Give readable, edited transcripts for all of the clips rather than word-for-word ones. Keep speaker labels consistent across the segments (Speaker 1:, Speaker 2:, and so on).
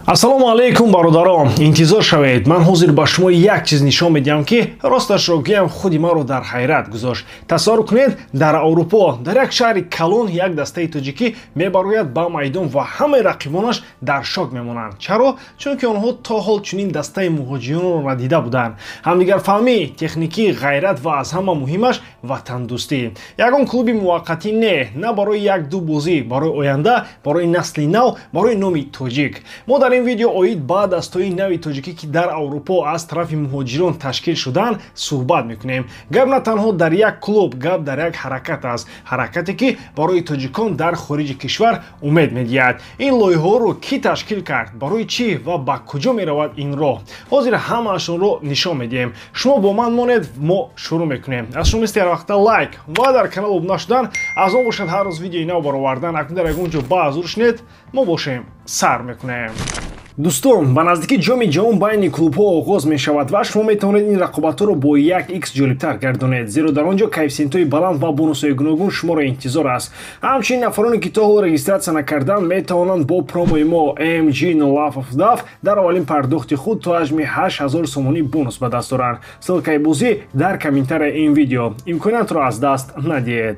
Speaker 1: ассалому алейкум бародарон, интизор шавед. Ман ҳозир ба шумо як чиз нишон медиҳам ки росташро гӯям худи маро дар хайрат гузошт. Тасаввур кунед, дар Аврупо, дар як шаҳри калон як дастаи тоҷикӣ мебарояд ба майдон ва ҳамаи рақибонаш дар шок мемонанд. Чаро? Чунки онҳо то ҳол чунин дастаи муҳоҷиронро дида буданд. ҳамдигарфаҳмӣ, техникӣ, ғайрат ва аз ҳама муҳимаш ватандӯстӣ. Ягон клуби муваққатӣ не барои як-ду бозӣ, барои оянда, барои насли нав, барои номи Тоҷик. Мо дар ин видео оид ба дастаҳои нави тоҷикӣ ки дар Аврупо аз тарафи муҳоҷирон ташкил шуданд суҳбат мекунем. Гап на танҳо дар як клуб, гап дар як ҳаракат аст. Ҳаракате ки барои тоҷикон дар хориҷи кишвар умед медиҳад. Ин лоиҳаҳоро ки ташкил кард, барои чӣ ва ба куҷо меравад ин роҳ? Ҳозир ҳамаашонро нишон медиҳем. Шумо бо ман монед, мо шурӯъ мекунем. Аз шумо исти ҳар вақта лайк ва дар канал обуна шудан, аз он бошад ҳар рӯз видеои нав баровардан. Акнун дар ягон ҷо ба азур шунед, мо бошем сар мекунем. Дӯстон, ба наздикӣ ҷоми ҷаҳон байни клубҳо оғоз мешавад ва шумо метавонед ин рақобатҳоро бо 1х ҷолибтар гардонед, зеро дар он ҷо коэффициентҳои баланд ва бонусҳои гуногун шуморо интизор аст. Ҳамчунин нафароне ки то ҳол регистратсия накарданд метавонанд бо промои мо MG07 дар аввалин пардохти худ то ҳаҷми 8000 сомонӣ бонус ба даст оранд. ссилкаи бозӣ дар комментарияи ин видео. Имкониятро аз даст надиҳед.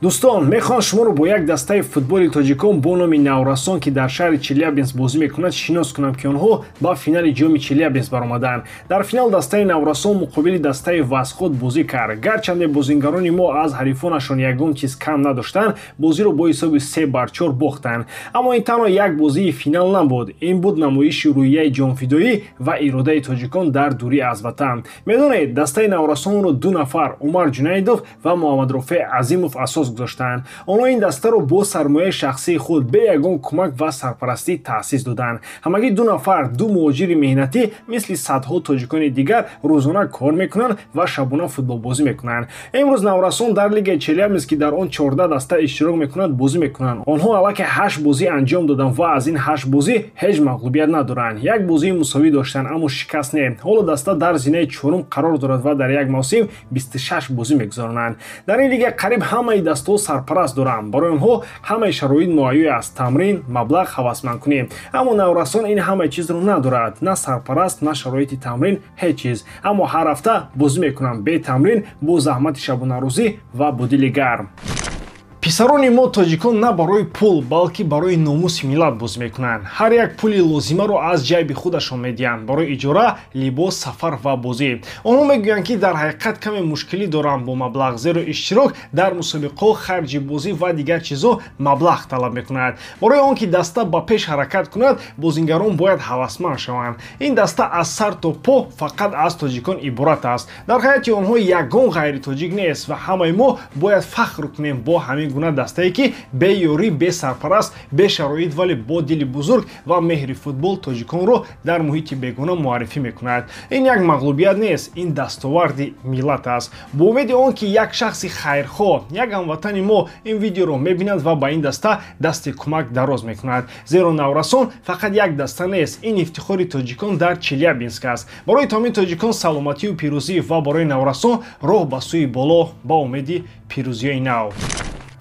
Speaker 1: Дӯстон, мехоҳам шуморо бо як дастаи футболи тоҷикон бо номи Наврасон ки дар шаҳри Челябинск бозӣ мекунад шинос кунам ки онҳо ба финали ҷоми Челябинск баромаданд. Дар финал дастаи Наврасон муқобили дастаи Восход бозӣ кард. Гарчанде бозингарони мо аз ҳарифонашон ягон чиз кам надоштанд, бозиро бо ҳисоби 3-4 бохтанд. Аммо ин танҳо як бозии финал набуд. Ин буд намоиши рӯҳияи ҷонфидоӣ ва иродаи тоҷикон дар дурӣ аз ватан. Медонед, дастаи Наврасонро ду нафар Умар Ҷунайдов ва Муҳаммадрофеъ Азимов асос гузоштанд. Онҳо ин дастаро бо сармояи шахсии худ бе ягон кӯмак ва сарпарастӣ таъсис доданд. Ҳамагӣ ду нафар, ду муҳоҷири меҳнатӣ мисли садҳо тоҷикони дигар рӯзона кор мекунанд ва шабона футболбозӣ мекунанд. Имрӯз Наврасон дар Лигаи Челябинск ки дар он 14 даста иштирок мекунад бозӣ мекунанд. Онҳо аллакай 8 бозӣ анҷом доданд ва аз ин 8 бозӣ ҳеҷ мағлубият надоранд. Як бозии мусовӣ доштанд, аммо шикаст не. Ҳоло даста дар зинаи чорум қарор дорад ва дар як мавсим 26 бозӣ мегузаронанд. Дар ин лига қариб ҳамаи дастаҳо сарпараст доранд. Барои онҳо ҳамаи шароит муайён аст: тамрин, маблағ, ҳавасмандкунӣ. Аммо Наврасон ин ҳамаи чизро надорад. На сарпараст, на шароити тамрин, ҳеҷ чиз. Аммо ҳар ҳафта бозӣ мекунанд бе тамрин, бо заҳмати шабонарӯзӣ ва бо дили гарм. писарони мо тоҷикон на барои пул, балки барои номуси миллат бозӣ мекунанд. Ҳар як пули лозимаро аз ҷайби худашон медиҳанд барои иҷора, либос, сафар ва бозӣ. Онҳо мегӯянд ки дар ҳақиқат каме мушкилӣ доранд бо маблағ, зеро иштирок дар мусобиқаҳо, харҷи бозӣ ва дигар чизҳо маблағ талаб мекунад. Барои он ки даста ба пеш ҳаракат кунад, бозингарон бояд ҳавасманд шаванд. Ин даста аз сар то по фақат аз тоҷикон иборат аст. Дар ҳаёти онҳо ягон ғайри тоҷик нест ва ҳамаи мо бояд фахр кунем бо ҳамин гуна дастае ки бе ёрӣ, бе сарпараст, бе шароит, вале бо дили бузург ва меҳри футбол тоҷиконро дар муҳити бегона муаррифӣ мекунад. Ин як мағлубият нест, ин дастоварди миллат аст. Бо умеди он ки як шахси хайрхоҳ, як ҳамватани мо ин видеоро мебинад ва ба ин даста дасти кӯмак дароз мекунад. Зеро Наврасон фақат як даста нест, ин ифтихори тоҷикон дар Челябинск аст. Барои тамоми тоҷикон саломатию пирӯзӣ ва барои Наврасон роҳ ба сӯи боло ба умеди пирӯзиёи нав.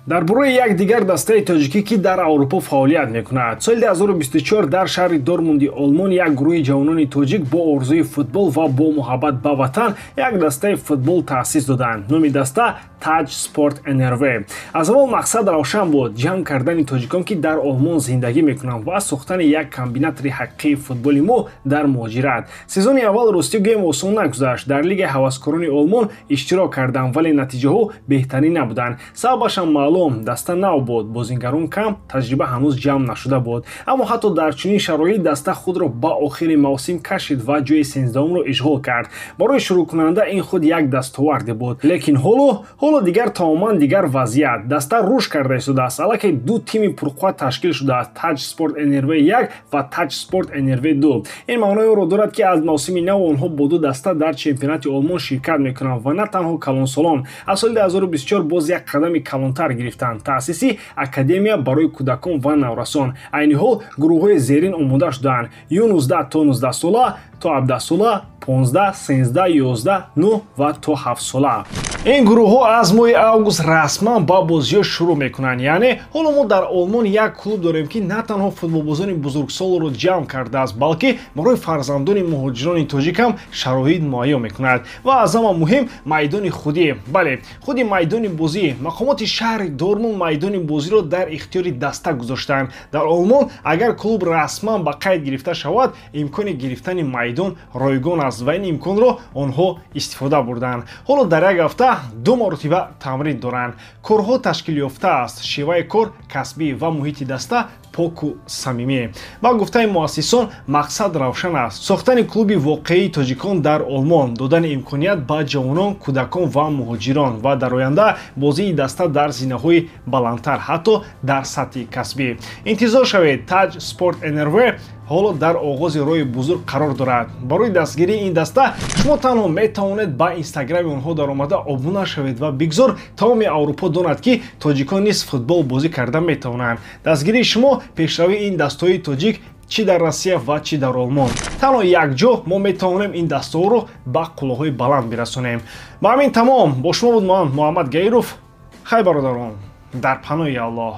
Speaker 1: дар бораи як дигар дастаи тоҷикӣ ки дар Аврупо фаъолият мекунад. Соли 2024 дар шаҳри Дормунди Олмон як гурӯҳи ҷавонони тоҷик бо орзуи футбол ва бо муҳаббат ба ватан як дастаи футбол таъсис доданд. номи даста Таҷ Спорт НРВ. Аз аввал мақсад равшан буд: ҷамъ кардани тоҷикон ки дар Олмон зиндагӣ мекунанд ва сохтани як комбинатори ҳақиқии футболи мо дар муҳоҷират. сезони аввал ростӣ гӯем осон нагузашт. Дар Лигаи ҳаваскорони Олмон иштирок карданд, вале натиҷаҳо беҳтарин набуданд. Сабабашам маълум, даста нав буд, бозингарон кам, таҷриба ҳанӯз ҷамъ нашуда буд. Аммо ҳатто дар чунин шароит даста худро ба охири мавсим кашид ва ҷои 13-умро ишғол кард. Барои шурӯъкунанда ин худ як дастоварде буд. Лекин ҳоло дигар тамоман дигар вазъият. Даста рушд карда истодааст. Аллакай ду тими пурқувват ташкил шудааст: Таҷ Спорт НРВ 1 ва Таҷ Спорт НРВ 2. ин маънои онро дорад ки аз мавсими нав онҳо бо ду даста дар чемпионати Олмон ширкат мекунанд ва на танҳо калонсолон. Аз соли 2024 боз як қадами калонтар гирифтанд: таъсиси академия барои кӯдакон ва Наврасон. Айни ҳол гурӯҳҳои зерин омода шуданд: 11 то 19 сола, то 17 сола, 15, 13, 11, 9 ва то 7 сола. ин гурӯҳҳо аз моҳи август расман ба бозиҳо шурӯъ мекунанд. Яъне ҳоло мо дар Олмон як клуб дорем, ки на танҳо футболбозони бузургсолро ҷамъ кардааст, балки барои фарзандони муҳоҷирони тоҷик ҳам шароит муҳайё мекунад. Ва аз ҳама муҳим майдони худӣ. Бале, худи майдони бозӣ. Мақомоти шаҳри Дормунд майдони бозиро дар ихтиёри даста гузоштаанд. Дар Олмон агар клуб расман ба қайд гирифта шавад, имкони гирифтани майдон ройгон аст ва ин имконро онҳо истифода бурданд. ҳоло дар як ҳафта 2 маротиба тамрин доранд. Корҳо ташкил ёфта аст. Шеваи кор касбӣ ва муҳити даста поку самимӣ. Ба гуфтаи муассисон мақсад равшан аст: сохтани клуби воқеии тоҷикон дар Олмон, додани имконият ба ҷавонон, кӯдакон ва муҳоҷирон ва дар оянда бозии даста дар зинаҳои баландтар, ҳатто дар сатҳи касбӣ. Интизор шавед, Таҷ Спорт Энерве ҳоло дар оғози роҳи бузург қарор дорад. Барои дастгирии ин даста шумо танҳо метавонед ба инстаграми онҳо даромада обуна шавед ва бигзор тамоми Аврупо донад, ки тоҷикон низ футбол бозӣ карда метавонанд. Дастгирии шумо пешравии ин дастаҳои тоҷик чи дар Россия ва чи дар Олмон. Танҳо якҷо мо метавонем ин дастаҳоро ба қуллаҳои баланд бирасонем. Ба ҳамин тамом бо шумо буд ман Муҳаммад Гаиров. Хай бародарон, дар паноҳи Аллоҳ.